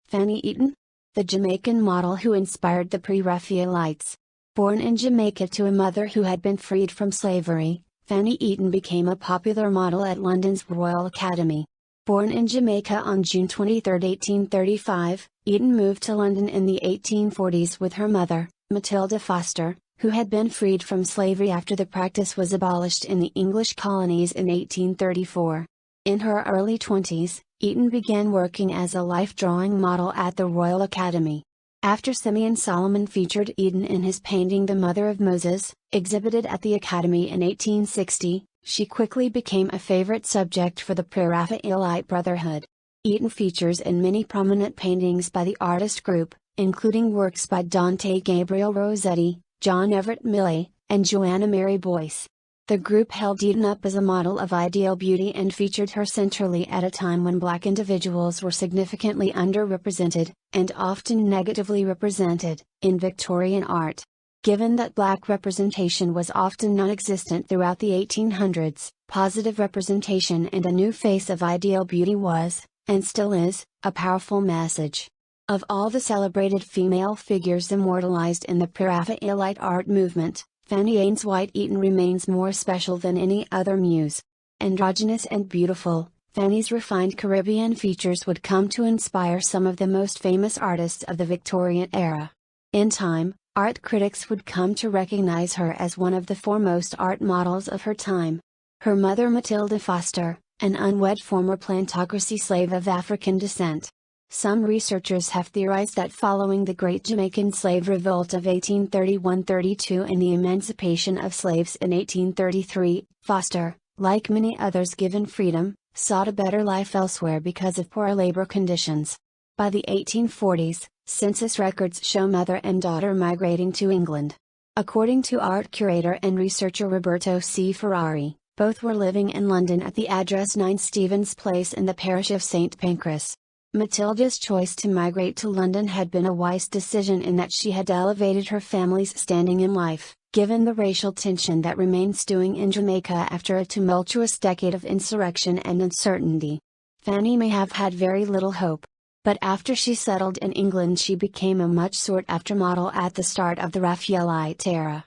Fanny Eaton? The Jamaican model who inspired the pre-Raphaelites. Born in Jamaica to a mother who had been freed from slavery, Fanny Eaton became a popular model at London's Royal Academy. Born in Jamaica on June 23, 1835, Eaton moved to London in the 1840s with her mother, Matilda Foster, who had been freed from slavery after the practice was abolished in the English colonies in 1834. In her early 20s, Eaton began working as a life drawing model at the Royal Academy. After Simeon Solomon featured Eaton in his painting The Mother of Moses, exhibited at the Academy in 1860, she quickly became a favorite subject for the Pre-Raphaelite Brotherhood. Eaton features in many prominent paintings by the artist group, including works by Dante Gabriel Rossetti, John Everett Millais, and Joanna Mary Boyce. The group held Eaton up as a model of ideal beauty and featured her centrally at a time when Black individuals were significantly underrepresented, and often negatively represented, in Victorian art. Given that Black representation was often non-existent throughout the 1800s, positive representation and a new face of ideal beauty was, and still is, a powerful message. Of all the celebrated female figures immortalized in the Pre-Raphaelite art movement, Fanny Eaton's White Eaton remains more special than any other muse. Androgynous and beautiful, Fanny's refined Caribbean features would come to inspire some of the most famous artists of the Victorian era. In time, art critics would come to recognize her as one of the foremost art models of her time. Her mother Matilda Foster, an unwed former plantocracy slave of African descent. Some researchers have theorized that following the Great Jamaican Slave Revolt of 1831–32 and the emancipation of slaves in 1833, Foster, like many others given freedom, sought a better life elsewhere because of poor labor conditions. By the 1840s, census records show mother and daughter migrating to England. According to art curator and researcher Roberto C. Ferrari, both were living in London at the address 9 Stephen's Place in the parish of St. Pancras. Matilda's choice to migrate to London had been a wise decision in that she had elevated her family's standing in life, given the racial tension that remained stewing in Jamaica after a tumultuous decade of insurrection and uncertainty. Fanny may have had very little hope. But after she settled in England she became a much sought-after model at the start of the Raphaelite era.